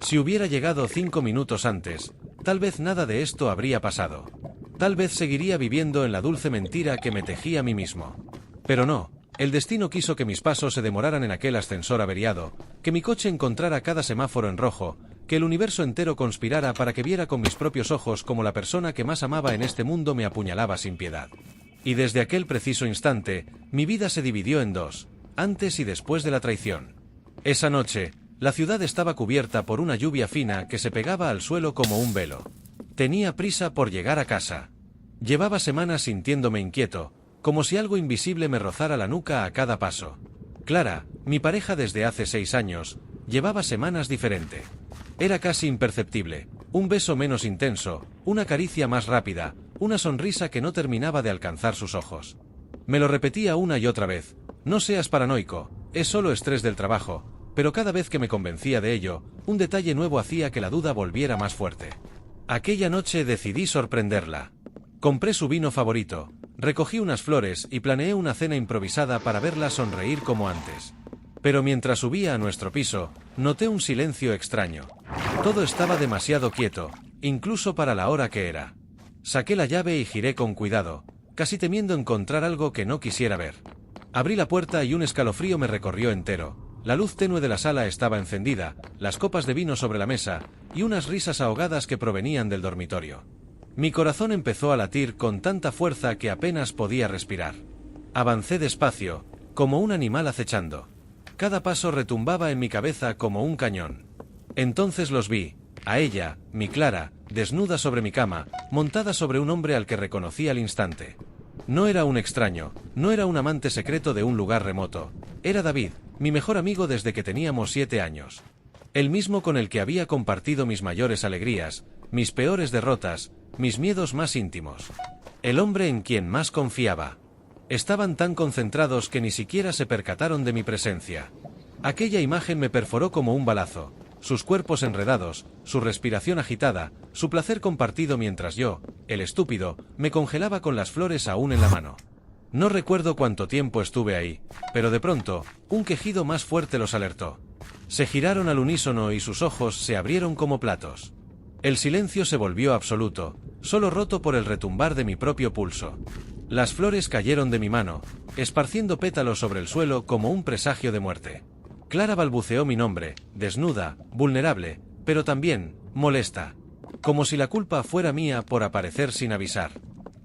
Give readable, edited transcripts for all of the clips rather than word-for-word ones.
Si hubiera llegado 5 minutos antes, tal vez nada de esto habría pasado. Tal vez seguiría viviendo en la dulce mentira que me tejí a mí mismo. Pero no, el destino quiso que mis pasos se demoraran en aquel ascensor averiado, que mi coche encontrara cada semáforo en rojo, que el universo entero conspirara para que viera con mis propios ojos como la persona que más amaba en este mundo me apuñalaba sin piedad. Y desde aquel preciso instante, mi vida se dividió en dos, antes y después de la traición. Esa noche, la ciudad estaba cubierta por una lluvia fina que se pegaba al suelo como un velo. Tenía prisa por llegar a casa. Llevaba semanas sintiéndome inquieto, como si algo invisible me rozara la nuca a cada paso. Clara, mi pareja desde hace 6 años, llevaba semanas diferente. Era casi imperceptible, un beso menos intenso, una caricia más rápida, una sonrisa que no terminaba de alcanzar sus ojos. Me lo repetía una y otra vez: no seas paranoico, es solo estrés del trabajo, pero cada vez que me convencía de ello, un detalle nuevo hacía que la duda volviera más fuerte. Aquella noche decidí sorprenderla. Compré su vino favorito, recogí unas flores y planeé una cena improvisada para verla sonreír como antes. Pero mientras subía a nuestro piso, noté un silencio extraño. Todo estaba demasiado quieto, incluso para la hora que era. Saqué la llave y giré con cuidado, casi temiendo encontrar algo que no quisiera ver. Abrí la puerta y un escalofrío me recorrió entero. La luz tenue de la sala estaba encendida, las copas de vino sobre la mesa, y unas risas ahogadas que provenían del dormitorio. Mi corazón empezó a latir con tanta fuerza que apenas podía respirar. Avancé despacio, como un animal acechando. Cada paso retumbaba en mi cabeza como un cañón. Entonces los vi, a ella, mi Clara, desnuda sobre mi cama, montada sobre un hombre al que reconocí al instante. No era un extraño, no era un amante secreto de un lugar remoto, era David, mi mejor amigo desde que teníamos 7 años. El mismo con el que había compartido mis mayores alegrías, mis peores derrotas, mis miedos más íntimos. El hombre en quien más confiaba. Estaban tan concentrados que ni siquiera se percataron de mi presencia. Aquella imagen me perforó como un balazo, sus cuerpos enredados, su respiración agitada, su placer compartido mientras yo, el estúpido, me congelaba con las flores aún en la mano. No recuerdo cuánto tiempo estuve ahí, pero de pronto, un quejido más fuerte los alertó. Se giraron al unísono y sus ojos se abrieron como platos. El silencio se volvió absoluto, solo roto por el retumbar de mi propio pulso. Las flores cayeron de mi mano, esparciendo pétalos sobre el suelo como un presagio de muerte. Clara balbuceó mi nombre, desnuda, vulnerable, pero también molesta. Como si la culpa fuera mía por aparecer sin avisar.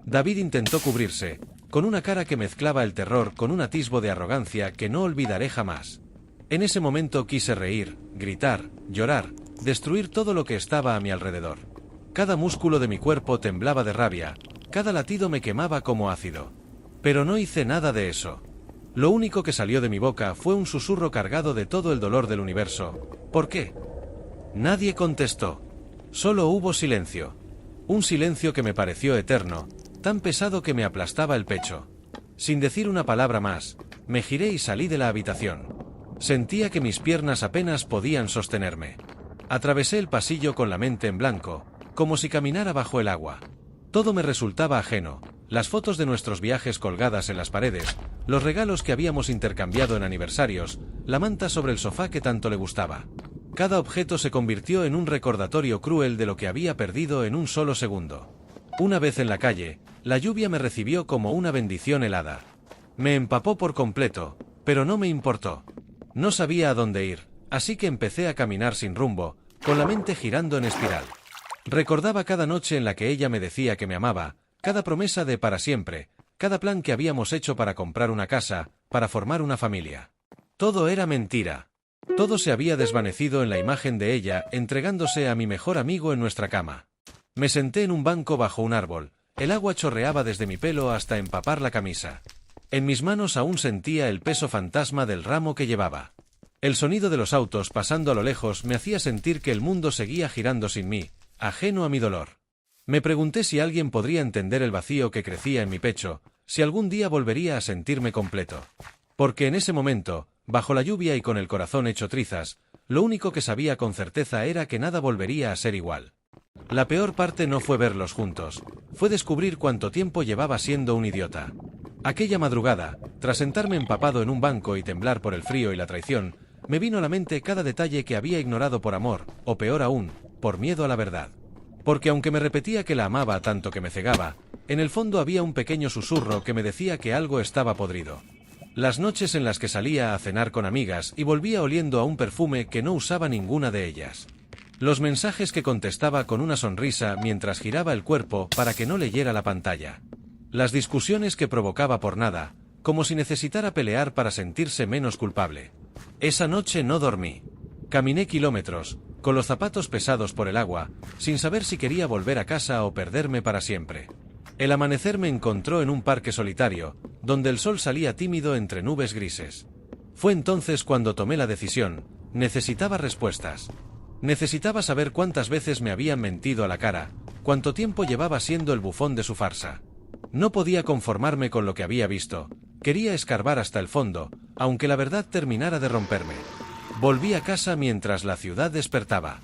David intentó cubrirse, con una cara que mezclaba el terror con un atisbo de arrogancia que no olvidaré jamás. En ese momento quise reír, gritar, llorar, destruir todo lo que estaba a mi alrededor. Cada músculo de mi cuerpo temblaba de rabia, cada latido me quemaba como ácido. Pero no hice nada de eso. Lo único que salió de mi boca fue un susurro cargado de todo el dolor del universo. ¿Por qué? Nadie contestó. Solo hubo silencio. Un silencio que me pareció eterno, tan pesado que me aplastaba el pecho. Sin decir una palabra más, me giré y salí de la habitación. Sentía que mis piernas apenas podían sostenerme. Atravesé el pasillo con la mente en blanco, como si caminara bajo el agua. Todo me resultaba ajeno, las fotos de nuestros viajes colgadas en las paredes, los regalos que habíamos intercambiado en aniversarios, la manta sobre el sofá que tanto le gustaba. Cada objeto se convirtió en un recordatorio cruel de lo que había perdido en un solo segundo. Una vez en la calle, la lluvia me recibió como una bendición helada. Me empapó por completo, pero no me importó. No sabía a dónde ir, así que empecé a caminar sin rumbo, con la mente girando en espiral. Recordaba cada noche en la que ella me decía que me amaba, cada promesa de para siempre, cada plan que habíamos hecho para comprar una casa, para formar una familia. Todo era mentira. Todo se había desvanecido en la imagen de ella entregándose a mi mejor amigo en nuestra cama. Me senté en un banco bajo un árbol, el agua chorreaba desde mi pelo hasta empapar la camisa. En mis manos aún sentía el peso fantasma del ramo que llevaba. El sonido de los autos pasando a lo lejos me hacía sentir que el mundo seguía girando sin mí, ajeno a mi dolor. Me pregunté si alguien podría entender el vacío que crecía en mi pecho, si algún día volvería a sentirme completo. Porque en ese momento, bajo la lluvia y con el corazón hecho trizas, lo único que sabía con certeza era que nada volvería a ser igual. La peor parte no fue verlos juntos, fue descubrir cuánto tiempo llevaba siendo un idiota. Aquella madrugada, tras sentarme empapado en un banco y temblar por el frío y la traición, Me vino a la mente cada detalle que había ignorado por amor, o peor aún, por miedo a la verdad. Porque aunque me repetía que la amaba tanto que me cegaba, en el fondo había un pequeño susurro que me decía que algo estaba podrido. Las noches en las que salía a cenar con amigas y volvía oliendo a un perfume que no usaba ninguna de ellas. Los mensajes que contestaba con una sonrisa mientras giraba el cuerpo para que no leyera la pantalla. Las discusiones que provocaba por nada, como si necesitara pelear para sentirse menos culpable. Esa noche no dormí. Caminé kilómetros, con los zapatos pesados por el agua, sin saber si quería volver a casa o perderme para siempre. El amanecer me encontró en un parque solitario, donde el sol salía tímido entre nubes grises. Fue entonces cuando tomé la decisión. Necesitaba respuestas. Necesitaba saber cuántas veces me habían mentido a la cara, cuánto tiempo llevaba siendo el bufón de su farsa. No podía conformarme con lo que había visto. Quería escarbar hasta el fondo, aunque la verdad terminara de romperme. Volví a casa mientras la ciudad despertaba.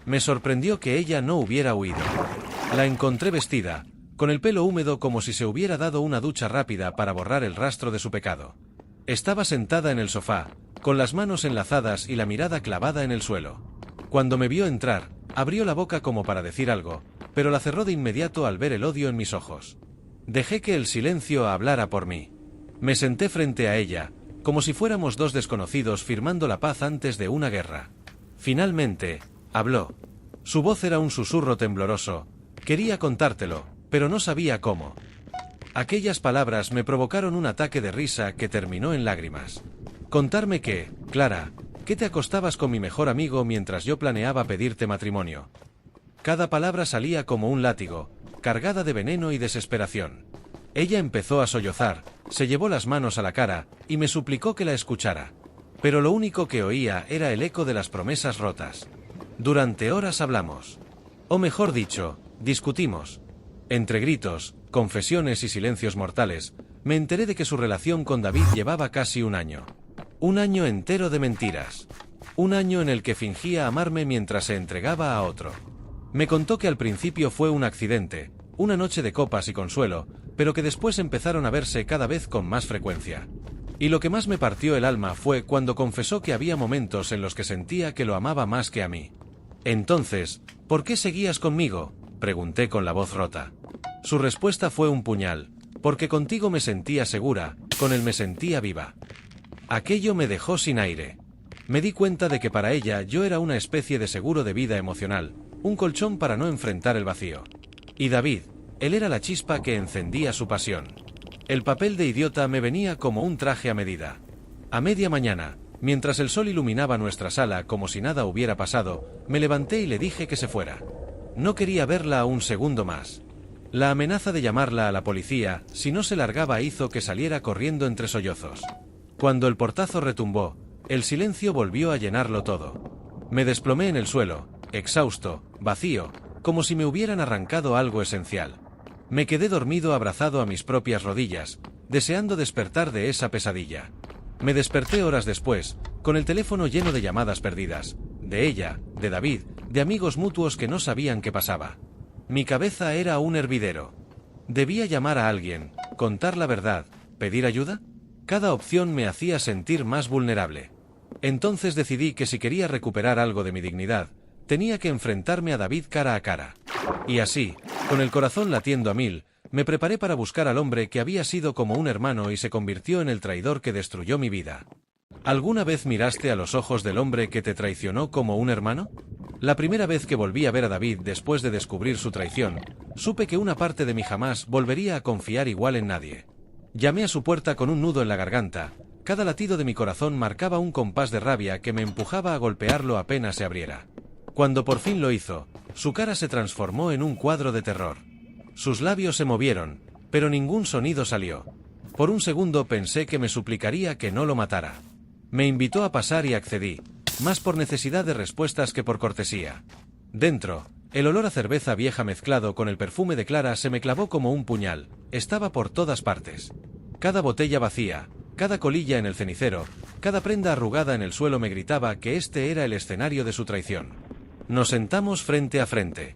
Me sorprendió que ella no hubiera huido. La encontré vestida, con el pelo húmedo como si se hubiera dado una ducha rápida para borrar el rastro de su pecado. Estaba sentada en el sofá, con las manos enlazadas y la mirada clavada en el suelo. Cuando me vio entrar, abrió la boca como para decir algo, pero la cerró de inmediato al ver el odio en mis ojos. Dejé que el silencio hablara por mí. Me senté frente a ella, como si fuéramos dos desconocidos firmando la paz antes de una guerra. Finalmente, habló. Su voz era un susurro tembloroso. Quería contártelo, pero no sabía cómo. Aquellas palabras me provocaron un ataque de risa que terminó en lágrimas. Contarme que, Clara, que te acostabas con mi mejor amigo mientras yo planeaba pedirte matrimonio. Cada palabra salía como un látigo, cargada de veneno y desesperación. Ella empezó a sollozar, se llevó las manos a la cara, y me suplicó que la escuchara. Pero lo único que oía era el eco de las promesas rotas. Durante horas hablamos. O mejor dicho, discutimos. Entre gritos, confesiones y silencios mortales, me enteré de que su relación con David llevaba casi un año. Un año entero de mentiras. Un año en el que fingía amarme mientras se entregaba a otro. Me contó que al principio fue un accidente, una noche de copas y consuelo, pero que después empezaron a verse cada vez con más frecuencia. Y lo que más me partió el alma fue cuando confesó que había momentos en los que sentía que lo amaba más que a mí. Entonces, ¿por qué seguías conmigo?, pregunté con la voz rota. Su respuesta fue un puñal. Porque contigo me sentía segura, con él me sentía viva. Aquello me dejó sin aire. Me di cuenta de que para ella yo era una especie de seguro de vida emocional, un colchón para no enfrentar el vacío. Y David, él era la chispa que encendía su pasión. El papel de idiota me venía como un traje a medida. A media mañana, mientras el sol iluminaba nuestra sala como si nada hubiera pasado, me levanté y le dije que se fuera. No quería verla un segundo más. La amenaza de llamarla a la policía, si no se largaba, hizo que saliera corriendo entre sollozos. Cuando el portazo retumbó, el silencio volvió a llenarlo todo. Me desplomé en el suelo, exhausto, vacío, como si me hubieran arrancado algo esencial. Me quedé dormido abrazado a mis propias rodillas, deseando despertar de esa pesadilla. Me desperté horas después, con el teléfono lleno de llamadas perdidas, de ella, de David, de amigos mutuos que no sabían qué pasaba. Mi cabeza era un hervidero. ¿Debía llamar a alguien, contar la verdad, pedir ayuda? Cada opción me hacía sentir más vulnerable. Entonces decidí que si quería recuperar algo de mi dignidad, tenía que enfrentarme a David cara a cara. Y así, con el corazón latiendo a mil, me preparé para buscar al hombre que había sido como un hermano y se convirtió en el traidor que destruyó mi vida. ¿Alguna vez miraste a los ojos del hombre que te traicionó como un hermano? La primera vez que volví a ver a David después de descubrir su traición, supe que una parte de mí jamás volvería a confiar igual en nadie. Llamé a su puerta con un nudo en la garganta. Cada latido de mi corazón marcaba un compás de rabia que me empujaba a golpearlo apenas se abriera. Cuando por fin lo hizo, su cara se transformó en un cuadro de terror. Sus labios se movieron, pero ningún sonido salió. Por un segundo pensé que me suplicaría que no lo matara. Me invitó a pasar y accedí, más por necesidad de respuestas que por cortesía. Dentro, el olor a cerveza vieja mezclado con el perfume de Clara se me clavó como un puñal. Estaba por todas partes. Cada botella vacía, cada colilla en el cenicero, cada prenda arrugada en el suelo me gritaba que este era el escenario de su traición. Nos sentamos frente a frente.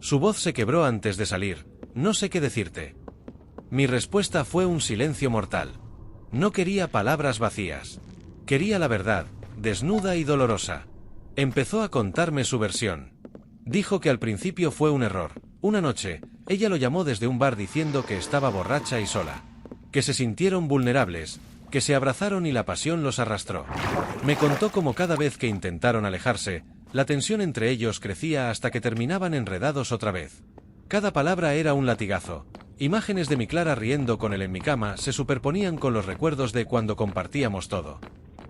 Su voz se quebró antes de salir. No sé qué decirte. Mi respuesta fue un silencio mortal. No quería palabras vacías. Quería la verdad, desnuda y dolorosa. Empezó a contarme su versión. Dijo que al principio fue un error. Una noche, ella lo llamó desde un bar diciendo que estaba borracha y sola. Que se sintieron vulnerables, que se abrazaron y la pasión los arrastró. Me contó cómo cada vez que intentaron alejarse, la tensión entre ellos crecía hasta que terminaban enredados otra vez. Cada palabra era un latigazo. Imágenes de mi Clara riendo con él en mi cama se superponían con los recuerdos de cuando compartíamos todo.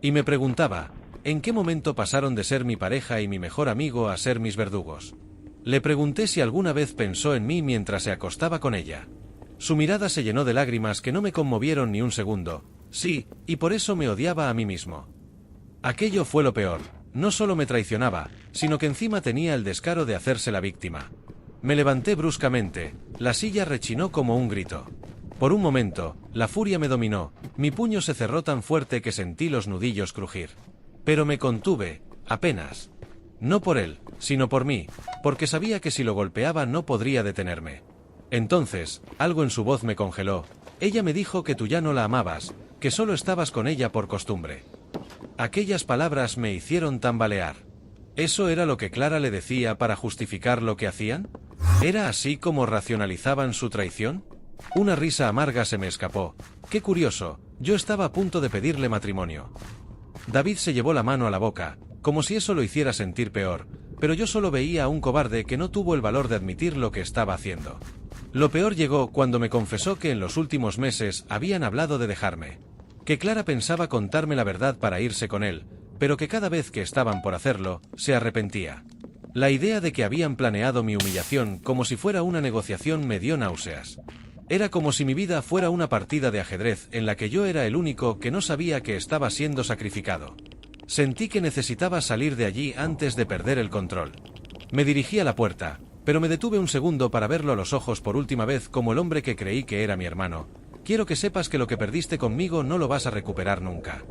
Y me preguntaba, ¿en qué momento pasaron de ser mi pareja y mi mejor amigo a ser mis verdugos? Le pregunté si alguna vez pensó en mí mientras se acostaba con ella. Su mirada se llenó de lágrimas que no me conmovieron ni un segundo. Sí, y por eso me odiaba a mí mismo. Aquello fue lo peor. No solo me traicionaba, sino que encima tenía el descaro de hacerse la víctima. Me levanté bruscamente, la silla rechinó como un grito. Por un momento, la furia me dominó, mi puño se cerró tan fuerte que sentí los nudillos crujir. Pero me contuve, apenas. No por él, sino por mí, porque sabía que si lo golpeaba no podría detenerme. Entonces, algo en su voz me congeló. Ella me dijo que tú ya no la amabas, que solo estabas con ella por costumbre. Aquellas palabras me hicieron tambalear. ¿Eso era lo que Clara le decía para justificar lo que hacían? ¿Era así como racionalizaban su traición? Una risa amarga se me escapó. Qué curioso, yo estaba a punto de pedirle matrimonio. David se llevó la mano a la boca, como si eso lo hiciera sentir peor, pero yo solo veía a un cobarde que no tuvo el valor de admitir lo que estaba haciendo. Lo peor llegó cuando me confesó que en los últimos meses habían hablado de dejarme. Que Clara pensaba contarme la verdad para irse con él, pero que cada vez que estaban por hacerlo, se arrepentía. La idea de que habían planeado mi humillación como si fuera una negociación me dio náuseas. Era como si mi vida fuera una partida de ajedrez en la que yo era el único que no sabía que estaba siendo sacrificado. Sentí que necesitaba salir de allí antes de perder el control. Me dirigí a la puerta, pero me detuve un segundo para verlo a los ojos por última vez como el hombre que creí que era mi hermano. Quiero que sepas que lo que perdiste conmigo no lo vas a recuperar nunca.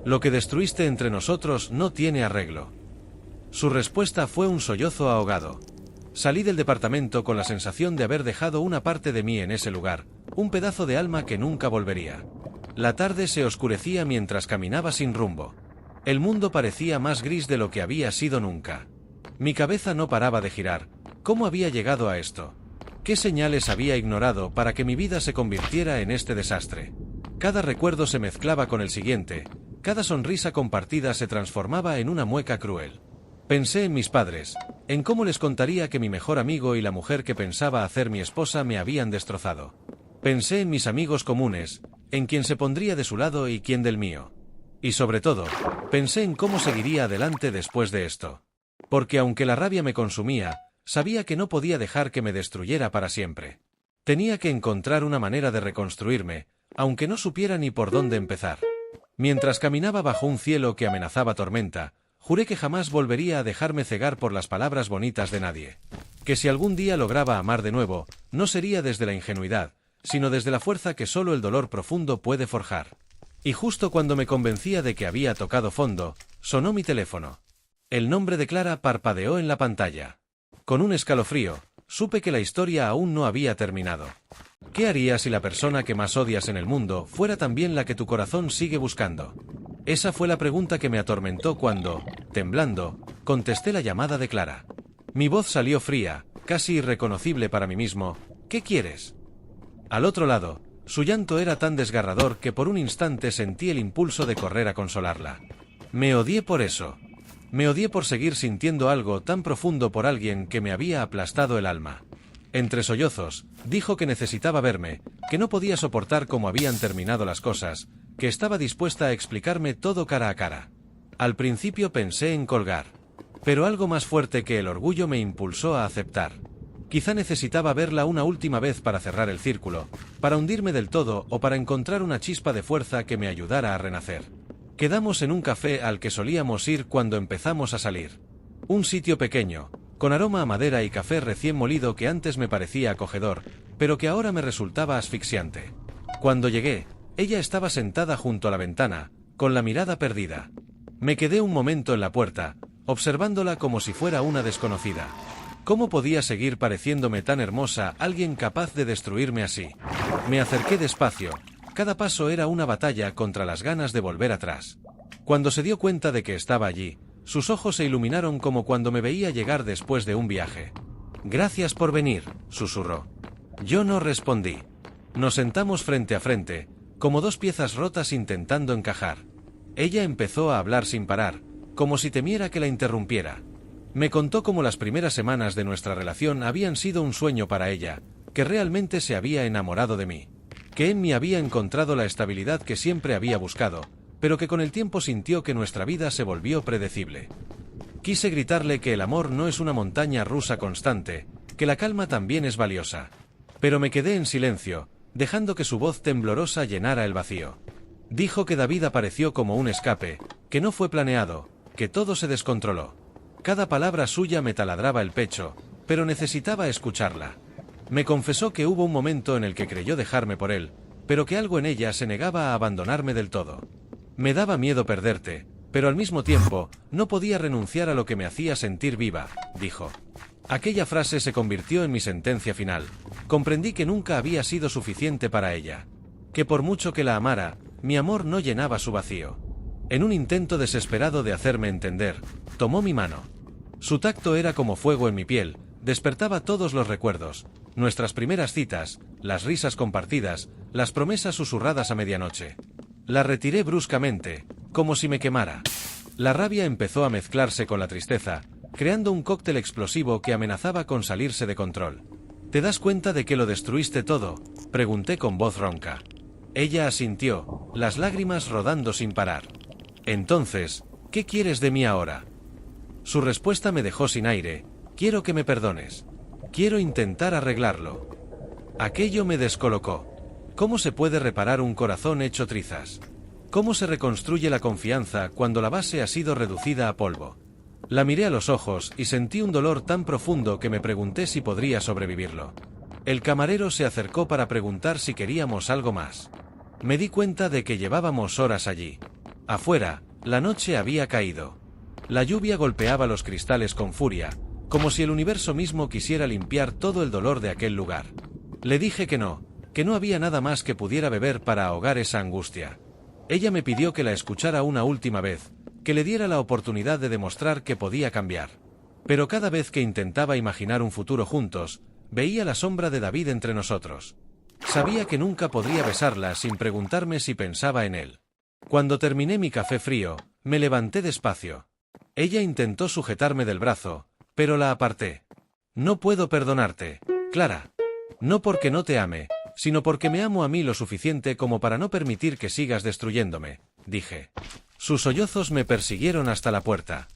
Lo que destruiste entre nosotros no tiene arreglo. Su respuesta fue un sollozo ahogado. Salí del departamento con la sensación de haber dejado una parte de mí en ese lugar, un pedazo de alma que nunca volvería. La tarde se oscurecía mientras caminaba sin rumbo. El mundo parecía más gris de lo que había sido nunca. Mi cabeza no paraba de girar. ¿Cómo había llegado a esto? ¿Qué señales había ignorado para que mi vida se convirtiera en este desastre? Cada recuerdo se mezclaba con el siguiente, cada sonrisa compartida se transformaba en una mueca cruel. Pensé en mis padres, en cómo les contaría que mi mejor amigo y la mujer que pensaba hacer mi esposa me habían destrozado. Pensé en mis amigos comunes, en quién se pondría de su lado y quién del mío. Y sobre todo, pensé en cómo seguiría adelante después de esto. Porque aunque la rabia me consumía, sabía que no podía dejar que me destruyera para siempre. Tenía que encontrar una manera de reconstruirme, aunque no supiera ni por dónde empezar. Mientras caminaba bajo un cielo que amenazaba tormenta, juré que jamás volvería a dejarme cegar por las palabras bonitas de nadie. Que si algún día lograba amar de nuevo, no sería desde la ingenuidad, sino desde la fuerza que solo el dolor profundo puede forjar. Y justo cuando me convencía de que había tocado fondo, sonó mi teléfono. El nombre de Clara parpadeó en la pantalla. Con un escalofrío, supe que la historia aún no había terminado. ¿Qué harías si la persona que más odias en el mundo fuera también la que tu corazón sigue buscando? Esa fue la pregunta que me atormentó cuando, temblando, contesté la llamada de Clara. Mi voz salió fría, casi irreconocible para mí mismo. ¿Qué quieres? Al otro lado, su llanto era tan desgarrador que por un instante sentí el impulso de correr a consolarla. Me odié por eso. Me odié por seguir sintiendo algo tan profundo por alguien que me había aplastado el alma. Entre sollozos, dijo que necesitaba verme, que no podía soportar cómo habían terminado las cosas, que estaba dispuesta a explicarme todo cara a cara. Al principio pensé en colgar, pero algo más fuerte que el orgullo me impulsó a aceptar. Quizá necesitaba verla una última vez para cerrar el círculo, para hundirme del todo o para encontrar una chispa de fuerza que me ayudara a renacer. Quedamos en un café al que solíamos ir cuando empezamos a salir. Un sitio pequeño, con aroma a madera y café recién molido que antes me parecía acogedor, pero que ahora me resultaba asfixiante. Cuando llegué, ella estaba sentada junto a la ventana, con la mirada perdida. Me quedé un momento en la puerta, observándola como si fuera una desconocida. ¿Cómo podía seguir pareciéndome tan hermosa alguien capaz de destruirme así? Me acerqué despacio. Cada paso era una batalla contra las ganas de volver atrás. Cuando se dio cuenta de que estaba allí, sus ojos se iluminaron como cuando me veía llegar después de un viaje. «Gracias por venir», susurró. Yo no respondí. Nos sentamos frente a frente, como dos piezas rotas intentando encajar. Ella empezó a hablar sin parar, como si temiera que la interrumpiera. Me contó cómo las primeras semanas de nuestra relación habían sido un sueño para ella, que realmente se había enamorado de mí, que en mí había encontrado la estabilidad que siempre había buscado, pero que con el tiempo sintió que nuestra vida se volvió predecible. Quise gritarle que el amor no es una montaña rusa constante, que la calma también es valiosa. Pero me quedé en silencio, dejando que su voz temblorosa llenara el vacío. Dijo que David apareció como un escape, que no fue planeado, que todo se descontroló. Cada palabra suya me taladraba el pecho, pero necesitaba escucharla. Me confesó que hubo un momento en el que creyó dejarme por él, pero que algo en ella se negaba a abandonarme del todo. Me daba miedo perderte, pero al mismo tiempo, no podía renunciar a lo que me hacía sentir viva, dijo. Aquella frase se convirtió en mi sentencia final. Comprendí que nunca había sido suficiente para ella. Que por mucho que la amara, mi amor no llenaba su vacío. En un intento desesperado de hacerme entender, tomó mi mano. Su tacto era como fuego en mi piel, despertaba todos los recuerdos, nuestras primeras citas, las risas compartidas, las promesas susurradas a medianoche. La retiré bruscamente, como si me quemara. La rabia empezó a mezclarse con la tristeza, creando un cóctel explosivo que amenazaba con salirse de control. ¿Te das cuenta de que lo destruiste todo?, pregunté con voz ronca. Ella asintió, las lágrimas rodando sin parar. Entonces, ¿qué quieres de mí ahora? Su respuesta me dejó sin aire. Quiero que me perdones. Quiero intentar arreglarlo. Aquello me descolocó. ¿Cómo se puede reparar un corazón hecho trizas? ¿Cómo se reconstruye la confianza cuando la base ha sido reducida a polvo? La miré a los ojos y sentí un dolor tan profundo que me pregunté si podría sobrevivirlo. El camarero se acercó para preguntar si queríamos algo más. Me di cuenta de que llevábamos horas allí. Afuera, la noche había caído. La lluvia golpeaba los cristales con furia, como si el universo mismo quisiera limpiar todo el dolor de aquel lugar. Le dije que no había nada más que pudiera beber para ahogar esa angustia. Ella me pidió que la escuchara una última vez, que le diera la oportunidad de demostrar que podía cambiar. Pero cada vez que intentaba imaginar un futuro juntos, veía la sombra de David entre nosotros. Sabía que nunca podría besarla sin preguntarme si pensaba en él. Cuando terminé mi café frío, me levanté despacio. Ella intentó sujetarme del brazo, pero la aparté. No puedo perdonarte, Clara. No porque no te ame, sino porque me amo a mí lo suficiente como para no permitir que sigas destruyéndome, dije. Sus sollozos me persiguieron hasta la puerta.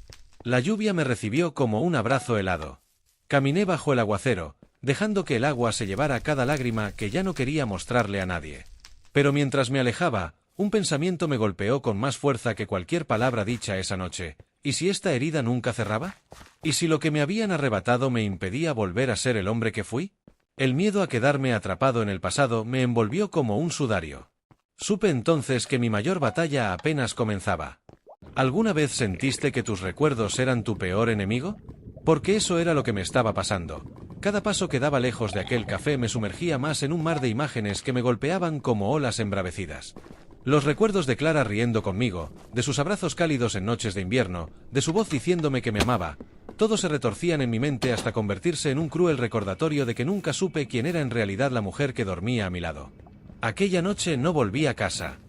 La lluvia me recibió como un abrazo helado. Caminé bajo el aguacero, dejando que el agua se llevara cada lágrima que ya no quería mostrarle a nadie. Pero mientras me alejaba, un pensamiento me golpeó con más fuerza que cualquier palabra dicha esa noche. ¿Y si esta herida nunca cerraba? ¿Y si lo que me habían arrebatado me impedía volver a ser el hombre que fui? El miedo a quedarme atrapado en el pasado me envolvió como un sudario. Supe entonces que mi mayor batalla apenas comenzaba. ¿Alguna vez sentiste que tus recuerdos eran tu peor enemigo? Porque eso era lo que me estaba pasando. Cada paso que daba lejos de aquel café me sumergía más en un mar de imágenes que me golpeaban como olas embravecidas. Los recuerdos de Clara riendo conmigo, de sus abrazos cálidos en noches de invierno, de su voz diciéndome que me amaba, todos se retorcían en mi mente hasta convertirse en un cruel recordatorio de que nunca supe quién era en realidad la mujer que dormía a mi lado. Aquella noche no volví a casa.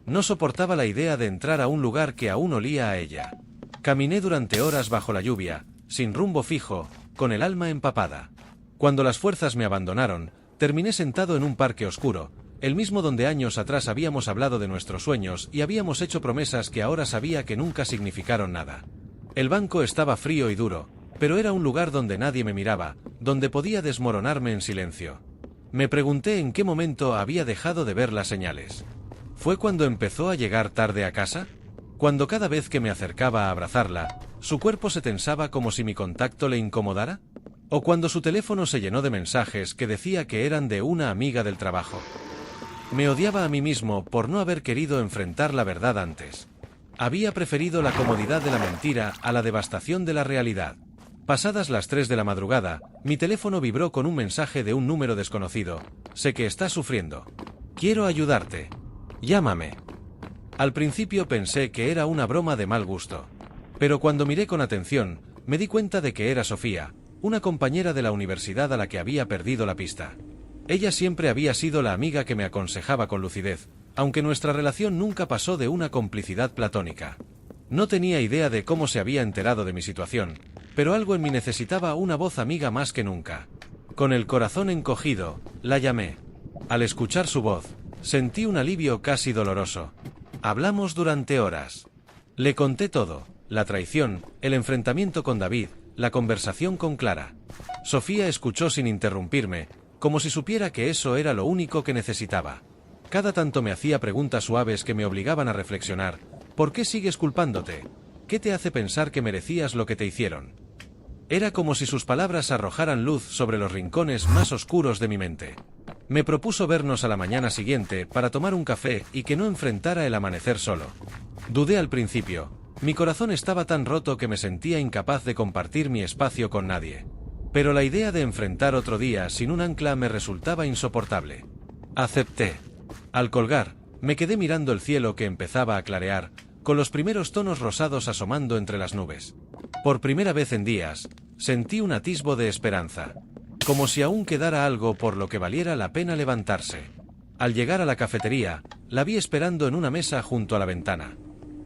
No soportaba la idea de entrar a un lugar que aún olía a ella. Caminé durante horas bajo la lluvia, sin rumbo fijo, con el alma empapada. Cuando las fuerzas me abandonaron, terminé sentado en un parque oscuro, el mismo donde años atrás habíamos hablado de nuestros sueños y habíamos hecho promesas que ahora sabía que nunca significaron nada. El banco estaba frío y duro, pero era un lugar donde nadie me miraba, donde podía desmoronarme en silencio. Me pregunté en qué momento había dejado de ver las señales. ¿Fue cuando empezó a llegar tarde a casa? ¿Cuando cada vez que me acercaba a abrazarla, su cuerpo se tensaba como si mi contacto le incomodara? ¿O cuando su teléfono se llenó de mensajes que decía que eran de una amiga del trabajo? Me odiaba a mí mismo por no haber querido enfrentar la verdad antes. Había preferido la comodidad de la mentira a la devastación de la realidad. Pasadas las 3 de la madrugada, mi teléfono vibró con un mensaje de un número desconocido. Sé que estás sufriendo. Quiero ayudarte. Llámame. Al principio pensé que era una broma de mal gusto. Pero cuando miré con atención, me di cuenta de que era Sofía, una compañera de la universidad a la que había perdido la pista. Ella siempre había sido la amiga que me aconsejaba con lucidez, aunque nuestra relación nunca pasó de una complicidad platónica. No tenía idea de cómo se había enterado de mi situación, pero algo en mí necesitaba una voz amiga más que nunca. Con el corazón encogido, la llamé. Al escuchar su voz, sentí un alivio casi doloroso. Hablamos durante horas. Le conté todo, la traición, el enfrentamiento con David, la conversación con Clara. Sofía escuchó sin interrumpirme, como si supiera que eso era lo único que necesitaba. Cada tanto me hacía preguntas suaves que me obligaban a reflexionar. ¿Por qué sigues culpándote? ¿Qué te hace pensar que merecías lo que te hicieron? Era como si sus palabras arrojaran luz sobre los rincones más oscuros de mi mente. Me propuso vernos a la mañana siguiente para tomar un café y que no enfrentara el amanecer solo. Dudé al principio. Mi corazón estaba tan roto que me sentía incapaz de compartir mi espacio con nadie. Pero la idea de enfrentar otro día sin un ancla me resultaba insoportable. Acepté. Al colgar, me quedé mirando el cielo que empezaba a clarear, con los primeros tonos rosados asomando entre las nubes. Por primera vez en días, sentí un atisbo de esperanza. Como si aún quedara algo por lo que valiera la pena levantarse. Al llegar a la cafetería, la vi esperando en una mesa junto a la ventana.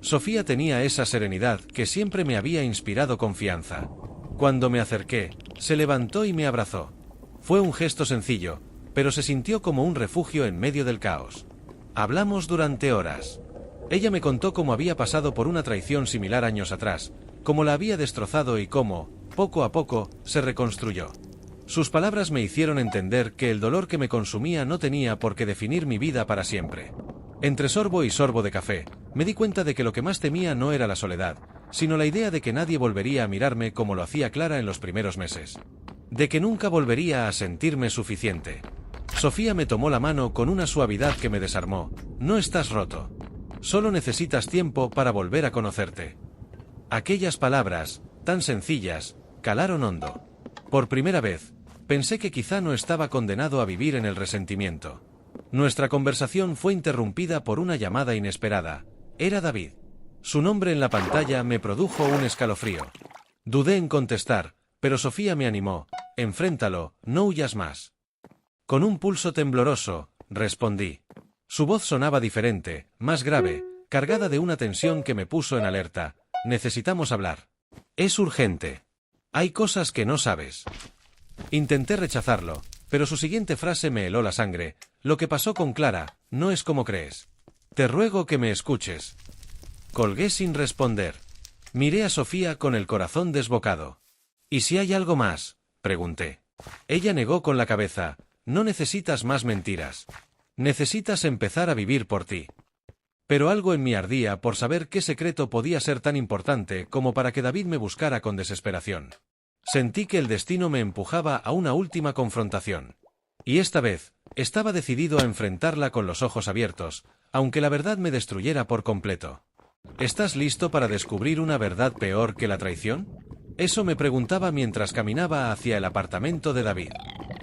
Sofía tenía esa serenidad que siempre me había inspirado confianza. Cuando me acerqué, se levantó y me abrazó. Fue un gesto sencillo, pero se sintió como un refugio en medio del caos. Hablamos durante horas. Ella me contó cómo había pasado por una traición similar años atrás, cómo la había destrozado y cómo, poco a poco, se reconstruyó. Sus palabras me hicieron entender que el dolor que me consumía no tenía por qué definir mi vida para siempre. Entre sorbo y sorbo de café, me di cuenta de que lo que más temía no era la soledad, sino la idea de que nadie volvería a mirarme como lo hacía Clara en los primeros meses. De que nunca volvería a sentirme suficiente. Sofía me tomó la mano con una suavidad que me desarmó. No estás roto. Solo necesitas tiempo para volver a conocerte. Aquellas palabras, tan sencillas, calaron hondo. Por primera vez, pensé que quizá no estaba condenado a vivir en el resentimiento. Nuestra conversación fue interrumpida por una llamada inesperada. Era David. Su nombre en la pantalla me produjo un escalofrío. Dudé en contestar, pero Sofía me animó. Enfréntalo, no huyas más. Con un pulso tembloroso, respondí. Su voz sonaba diferente, más grave, cargada de una tensión que me puso en alerta. Necesitamos hablar. Es urgente. Hay cosas que no sabes. Intenté rechazarlo, pero su siguiente frase me heló la sangre. Lo que pasó con Clara, no es como crees. Te ruego que me escuches. Colgué sin responder. Miré a Sofía con el corazón desbocado. ¿Y si hay algo más?, pregunté. Ella negó con la cabeza. No necesitas más mentiras. Necesitas empezar a vivir por ti. Pero algo en mí ardía por saber qué secreto podía ser tan importante como para que David me buscara con desesperación. Sentí que el destino me empujaba a una última confrontación. Y esta vez, estaba decidido a enfrentarla con los ojos abiertos, aunque la verdad me destruyera por completo. ¿Estás listo para descubrir una verdad peor que la traición? Eso me preguntaba mientras caminaba hacia el apartamento de David.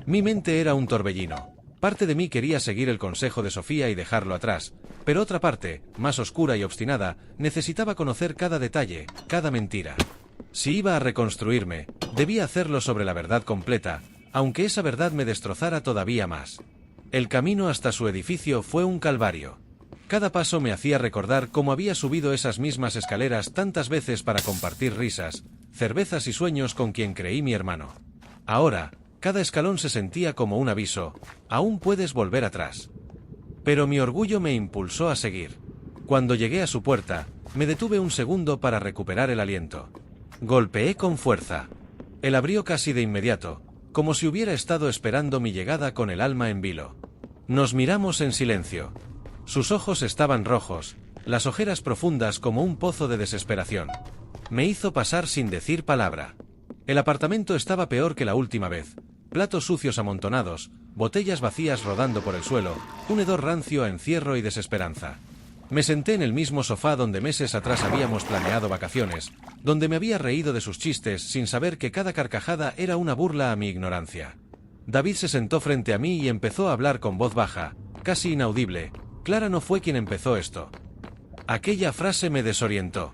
Mi mente era un torbellino. Parte de mí quería seguir el consejo de Sofía y dejarlo atrás, pero otra parte, más oscura y obstinada, necesitaba conocer cada detalle, cada mentira. Si iba a reconstruirme, debía hacerlo sobre la verdad completa, aunque esa verdad me destrozara todavía más. El camino hasta su edificio fue un calvario. Cada paso me hacía recordar cómo había subido esas mismas escaleras tantas veces para compartir risas, cervezas y sueños con quien creí mi hermano. Ahora, cada escalón se sentía como un aviso. Aún puedes volver atrás. Pero mi orgullo me impulsó a seguir. Cuando llegué a su puerta, me detuve un segundo para recuperar el aliento. Golpeé con fuerza. Él abrió casi de inmediato, como si hubiera estado esperando mi llegada con el alma en vilo. Nos miramos en silencio. Sus ojos estaban rojos, las ojeras profundas como un pozo de desesperación. Me hizo pasar sin decir palabra. El apartamento estaba peor que la última vez. Platos sucios amontonados, botellas vacías rodando por el suelo, un hedor rancio a encierro y desesperanza. Me senté en el mismo sofá donde meses atrás habíamos planeado vacaciones, donde me había reído de sus chistes sin saber que cada carcajada era una burla a mi ignorancia. David se sentó frente a mí y empezó a hablar con voz baja, casi inaudible. Clara no fue quien empezó esto. Aquella frase me desorientó.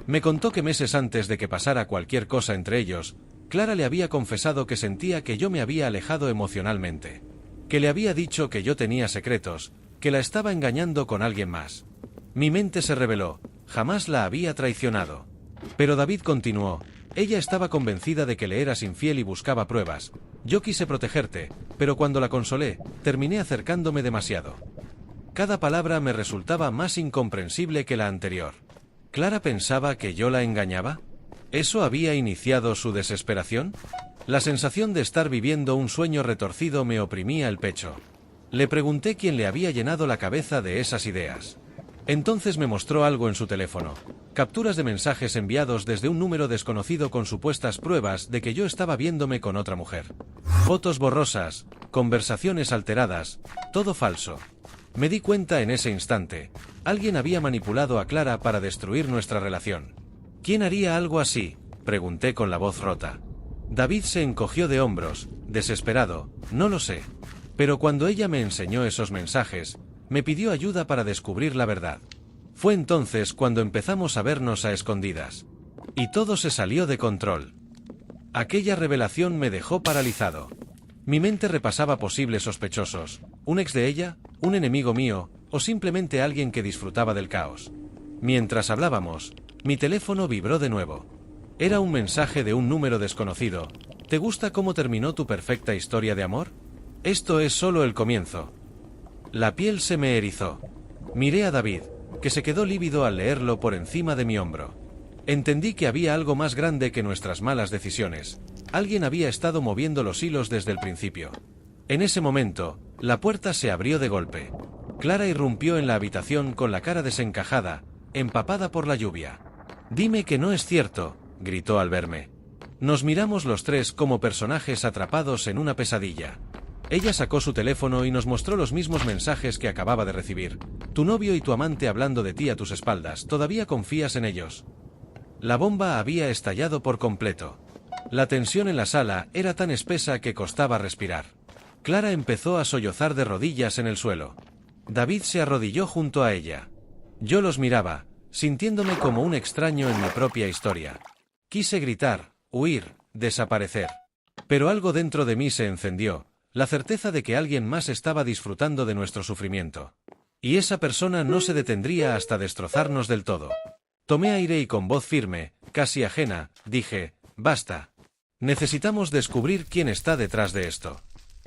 Me contó que meses antes de que pasara cualquier cosa entre ellos, Clara le había confesado que sentía que yo me había alejado emocionalmente. Que le había dicho que yo tenía secretos, que la estaba engañando con alguien más. Mi mente se rebeló, jamás la había traicionado. Pero David continuó, ella estaba convencida de que le eras infiel y buscaba pruebas. Yo quise protegerte, pero cuando la consolé, terminé acercándome demasiado. Cada palabra me resultaba más incomprensible que la anterior. ¿Clara pensaba que yo la engañaba? ¿Eso había iniciado su desesperación? La sensación de estar viviendo un sueño retorcido me oprimía el pecho. Le pregunté quién le había llenado la cabeza de esas ideas. Entonces me mostró algo en su teléfono. Capturas de mensajes enviados desde un número desconocido con supuestas pruebas de que yo estaba viéndome con otra mujer. Fotos borrosas, conversaciones alteradas, todo falso. Me di cuenta en ese instante. Alguien había manipulado a Clara para destruir nuestra relación. ¿Quién haría algo así?, pregunté con la voz rota. David se encogió de hombros, desesperado, no lo sé. Pero cuando ella me enseñó esos mensajes, me pidió ayuda para descubrir la verdad. Fue entonces cuando empezamos a vernos a escondidas. Y todo se salió de control. Aquella revelación me dejó paralizado. Mi mente repasaba posibles sospechosos, un ex de ella, un enemigo mío, o simplemente alguien que disfrutaba del caos. Mientras hablábamos, mi teléfono vibró de nuevo. Era un mensaje de un número desconocido. ¿Te gusta cómo terminó tu perfecta historia de amor? Esto es solo el comienzo. La piel se me erizó. Miré a David, que se quedó lívido al leerlo por encima de mi hombro. Entendí que había algo más grande que nuestras malas decisiones. Alguien había estado moviendo los hilos desde el principio. En ese momento, la puerta se abrió de golpe. Clara irrumpió en la habitación con la cara desencajada, empapada por la lluvia. «Dime que no es cierto», gritó al verme. Nos miramos los tres como personajes atrapados en una pesadilla. Ella sacó su teléfono y nos mostró los mismos mensajes que acababa de recibir. «Tu novio y tu amante hablando de ti a tus espaldas, ¿todavía confías en ellos?». La bomba había estallado por completo. La tensión en la sala era tan espesa que costaba respirar. Clara empezó a sollozar de rodillas en el suelo. David se arrodilló junto a ella. Yo los miraba, sintiéndome como un extraño en mi propia historia. Quise gritar, huir, desaparecer. Pero algo dentro de mí se encendió, la certeza de que alguien más estaba disfrutando de nuestro sufrimiento. Y esa persona no se detendría hasta destrozarnos del todo. Tomé aire y con voz firme, casi ajena, dije, basta. Necesitamos descubrir quién está detrás de esto.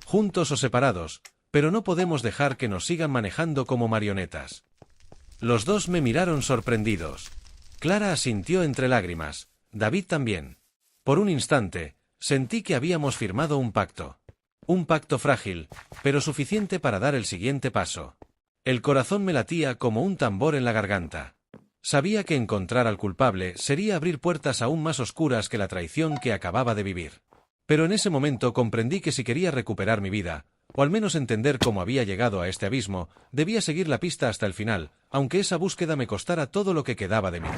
Juntos o separados, pero no podemos dejar que nos sigan manejando como marionetas. Los dos me miraron sorprendidos. Clara asintió entre lágrimas, David también. Por un instante, sentí que habíamos firmado un pacto. Un pacto frágil, pero suficiente para dar el siguiente paso. El corazón me latía como un tambor en la garganta. Sabía que encontrar al culpable sería abrir puertas aún más oscuras que la traición que acababa de vivir. Pero en ese momento comprendí que si quería recuperar mi vida, o al menos entender cómo había llegado a este abismo, debía seguir la pista hasta el final, aunque esa búsqueda me costara todo lo que quedaba de mí.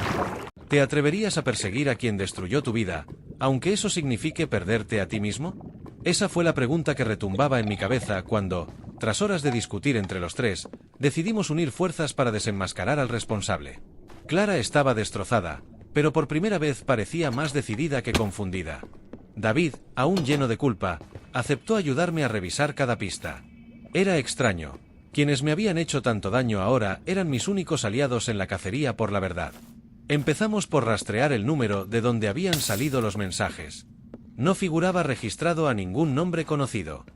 ¿Te atreverías a perseguir a quien destruyó tu vida, aunque eso signifique perderte a ti mismo? Esa fue la pregunta que retumbaba en mi cabeza cuando, tras horas de discutir entre los tres, decidimos unir fuerzas para desenmascarar al responsable. Clara estaba destrozada, pero por primera vez parecía más decidida que confundida. David, aún lleno de culpa, aceptó ayudarme a revisar cada pista. Era extraño. Quienes me habían hecho tanto daño ahora eran mis únicos aliados en la cacería por la verdad. Empezamos por rastrear el número de donde habían salido los mensajes. No figuraba registrado a ningún nombre conocido.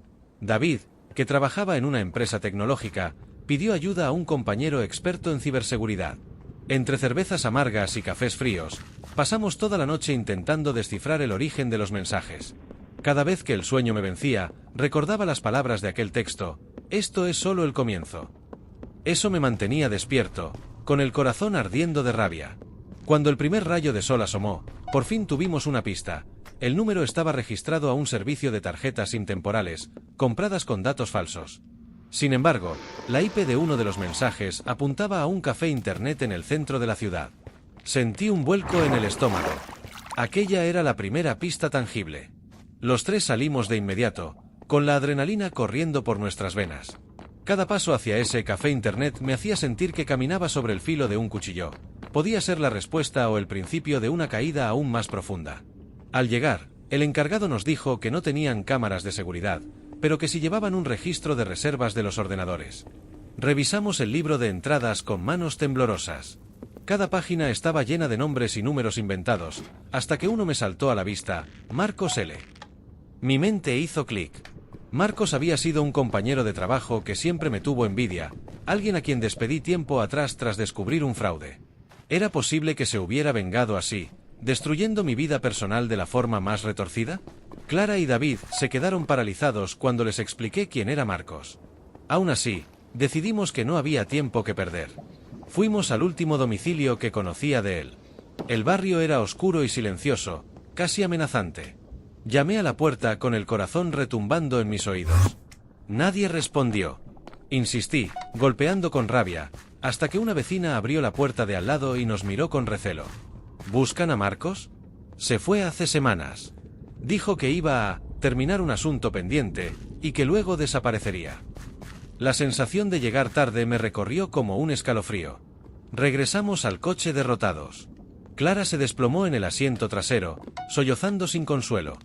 David, que trabajaba en una empresa tecnológica, pidió ayuda a un compañero experto en ciberseguridad. Entre cervezas amargas y cafés fríos, pasamos toda la noche intentando descifrar el origen de los mensajes. Cada vez que el sueño me vencía, recordaba las palabras de aquel texto, «Esto es solo el comienzo». Eso me mantenía despierto, con el corazón ardiendo de rabia. Cuando el primer rayo de sol asomó, por fin tuvimos una pista. El número estaba registrado a un servicio de tarjetas intemporales, compradas con datos falsos. Sin embargo, la IP de uno de los mensajes apuntaba a un café internet en el centro de la ciudad. Sentí un vuelco en el estómago. Aquella era la primera pista tangible. Los tres salimos de inmediato, con la adrenalina corriendo por nuestras venas. Cada paso hacia ese café internet me hacía sentir que caminaba sobre el filo de un cuchillo. Podía ser la respuesta o el principio de una caída aún más profunda. Al llegar, el encargado nos dijo que no tenían cámaras de seguridad, pero que sí llevaban un registro de reservas de los ordenadores. Revisamos el libro de entradas con manos temblorosas. Cada página estaba llena de nombres y números inventados, hasta que uno me saltó a la vista: Marcos L. Mi mente hizo clic. Marcos había sido un compañero de trabajo que siempre me tuvo envidia, alguien a quien despedí tiempo atrás tras descubrir un fraude. ¿Era posible que se hubiera vengado así, destruyendo mi vida personal de la forma más retorcida? Clara y David se quedaron paralizados cuando les expliqué quién era Marcos. Aún así, decidimos que no había tiempo que perder. Fuimos al último domicilio que conocía de él. El barrio era oscuro y silencioso, casi amenazante. Llamé a la puerta con el corazón retumbando en mis oídos. Nadie respondió. Insistí, golpeando con rabia, hasta que una vecina abrió la puerta de al lado y nos miró con recelo. ¿Buscan a Marcos? Se fue hace semanas. Dijo que iba a terminar un asunto pendiente y que luego desaparecería. La sensación de llegar tarde me recorrió como un escalofrío. Regresamos al coche derrotados. Clara se desplomó en el asiento trasero, sollozando sin consuelo.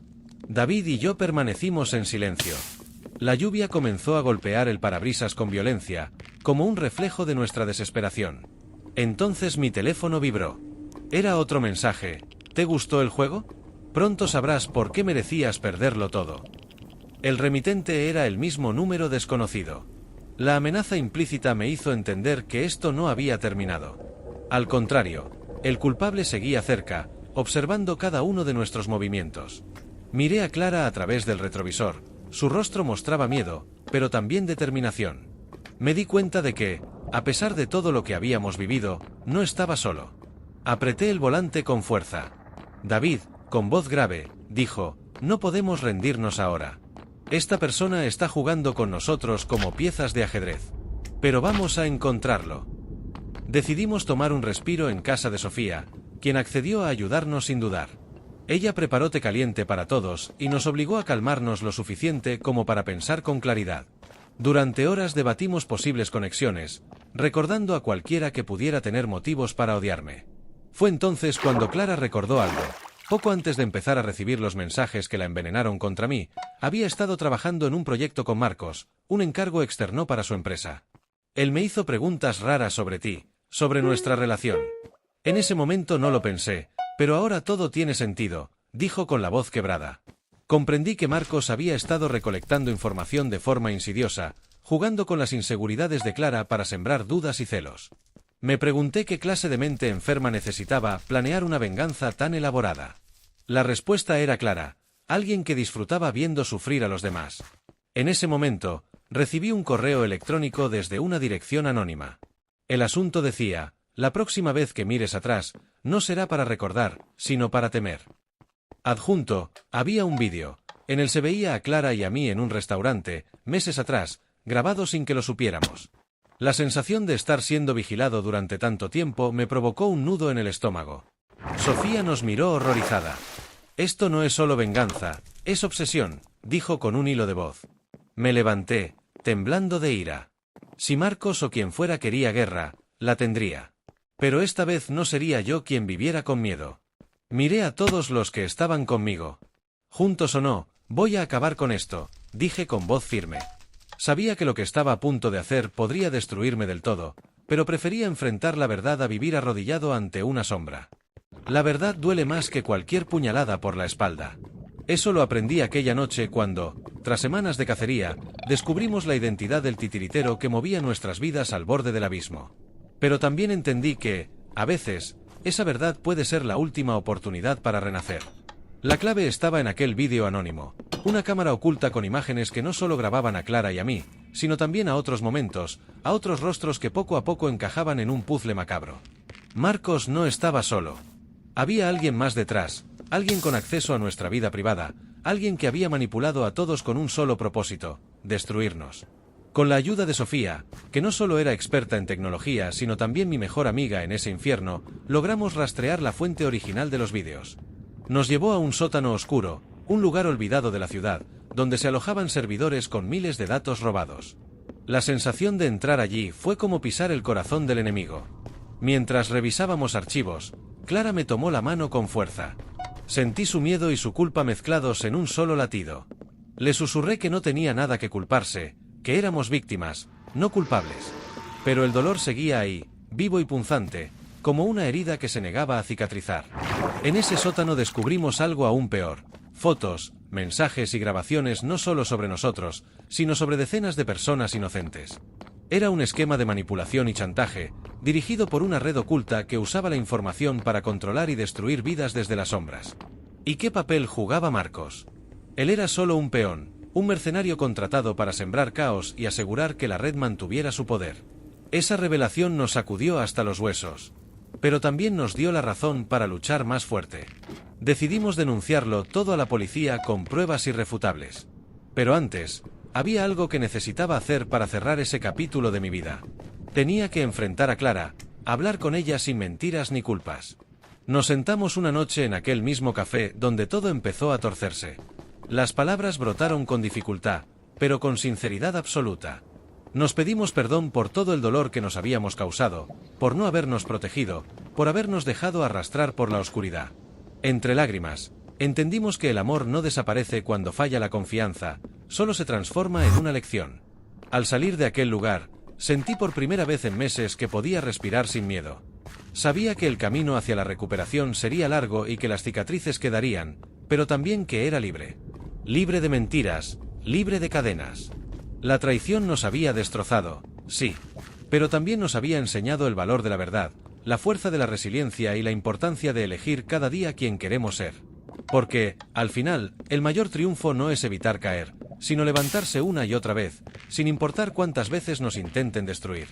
David y yo permanecimos en silencio. La lluvia comenzó a golpear el parabrisas con violencia, como un reflejo de nuestra desesperación. Entonces mi teléfono vibró. Era otro mensaje. ¿Te gustó el juego? Pronto sabrás por qué merecías perderlo todo. El remitente era el mismo número desconocido. La amenaza implícita me hizo entender que esto no había terminado. Al contrario, el culpable seguía cerca, observando cada uno de nuestros movimientos. Miré a Clara a través del retrovisor. Su rostro mostraba miedo, pero también determinación. Me di cuenta de que, a pesar de todo lo que habíamos vivido, no estaba solo. Apreté el volante con fuerza. David, con voz grave, dijo: no podemos rendirnos ahora. Esta persona está jugando con nosotros como piezas de ajedrez. Pero vamos a encontrarlo. Decidimos tomar un respiro en casa de Sofía, quien accedió a ayudarnos sin dudar. Ella preparó té caliente para todos y nos obligó a calmarnos lo suficiente como para pensar con claridad. Durante horas debatimos posibles conexiones, recordando a cualquiera que pudiera tener motivos para odiarme. Fue entonces cuando Clara recordó algo. Poco antes de empezar a recibir los mensajes que la envenenaron contra mí, había estado trabajando en un proyecto con Marcos, un encargo externo para su empresa. Él me hizo preguntas raras sobre ti, sobre nuestra relación. En ese momento no lo pensé, pero ahora todo tiene sentido, dijo con la voz quebrada. Comprendí que Marcos había estado recolectando información de forma insidiosa, jugando con las inseguridades de Clara para sembrar dudas y celos. Me pregunté qué clase de mente enferma necesitaba planear una venganza tan elaborada. La respuesta era clara: alguien que disfrutaba viendo sufrir a los demás. En ese momento, recibí un correo electrónico desde una dirección anónima. El asunto decía: la próxima vez que mires atrás, no será para recordar, sino para temer. Adjunto, había un vídeo. En él se veía a Clara y a mí en un restaurante, meses atrás, grabado sin que lo supiéramos. La sensación de estar siendo vigilado durante tanto tiempo me provocó un nudo en el estómago. Sofía nos miró horrorizada. Esto no es solo venganza, es obsesión, dijo con un hilo de voz. Me levanté, temblando de ira. Si Marcos o quien fuera quería guerra, la tendría. Pero esta vez no sería yo quien viviera con miedo. Miré a todos los que estaban conmigo. Juntos o no, voy a acabar con esto, dije con voz firme. Sabía que lo que estaba a punto de hacer podría destruirme del todo, pero prefería enfrentar la verdad a vivir arrodillado ante una sombra. La verdad duele más que cualquier puñalada por la espalda. Eso lo aprendí aquella noche cuando, tras semanas de cacería, descubrimos la identidad del titiritero que movía nuestras vidas al borde del abismo. Pero también entendí que, a veces, esa verdad puede ser la última oportunidad para renacer. La clave estaba en aquel vídeo anónimo, una cámara oculta con imágenes que no solo grababan a Clara y a mí, sino también a otros momentos, a otros rostros que poco a poco encajaban en un puzzle macabro. Marcos no estaba solo. Había alguien más detrás, alguien con acceso a nuestra vida privada, alguien que había manipulado a todos con un solo propósito: destruirnos. Con la ayuda de Sofía, que no solo era experta en tecnología sino también mi mejor amiga en ese infierno, logramos rastrear la fuente original de los vídeos. Nos llevó a un sótano oscuro, un lugar olvidado de la ciudad, donde se alojaban servidores con miles de datos robados. La sensación de entrar allí fue como pisar el corazón del enemigo. Mientras revisábamos archivos, Clara me tomó la mano con fuerza. Sentí su miedo y su culpa mezclados en un solo latido. Le susurré que no tenía nada que culparse, que éramos víctimas, no culpables. Pero el dolor seguía ahí, vivo y punzante, como una herida que se negaba a cicatrizar. En ese sótano descubrimos algo aún peor: fotos, mensajes y grabaciones no solo sobre nosotros, sino sobre decenas de personas inocentes. Era un esquema de manipulación y chantaje, dirigido por una red oculta que usaba la información para controlar y destruir vidas desde las sombras. ¿Y qué papel jugaba Marcos? Él era solo un peón, un mercenario contratado para sembrar caos y asegurar que la red mantuviera su poder. Esa revelación nos sacudió hasta los huesos. Pero también nos dio la razón para luchar más fuerte. Decidimos denunciarlo todo a la policía con pruebas irrefutables. Pero antes, había algo que necesitaba hacer para cerrar ese capítulo de mi vida. Tenía que enfrentar a Clara, hablar con ella sin mentiras ni culpas. Nos sentamos una noche en aquel mismo café donde todo empezó a torcerse. Las palabras brotaron con dificultad, pero con sinceridad absoluta. Nos pedimos perdón por todo el dolor que nos habíamos causado, por no habernos protegido, por habernos dejado arrastrar por la oscuridad. Entre lágrimas, entendimos que el amor no desaparece cuando falla la confianza, solo se transforma en una lección. Al salir de aquel lugar, sentí por primera vez en meses que podía respirar sin miedo. Sabía que el camino hacia la recuperación sería largo y que las cicatrices quedarían, pero también que era libre. Libre de mentiras, libre de cadenas. La traición nos había destrozado, sí, pero también nos había enseñado el valor de la verdad, la fuerza de la resiliencia y la importancia de elegir cada día quién queremos ser. Porque, al final, el mayor triunfo no es evitar caer, sino levantarse una y otra vez, sin importar cuántas veces nos intenten destruir.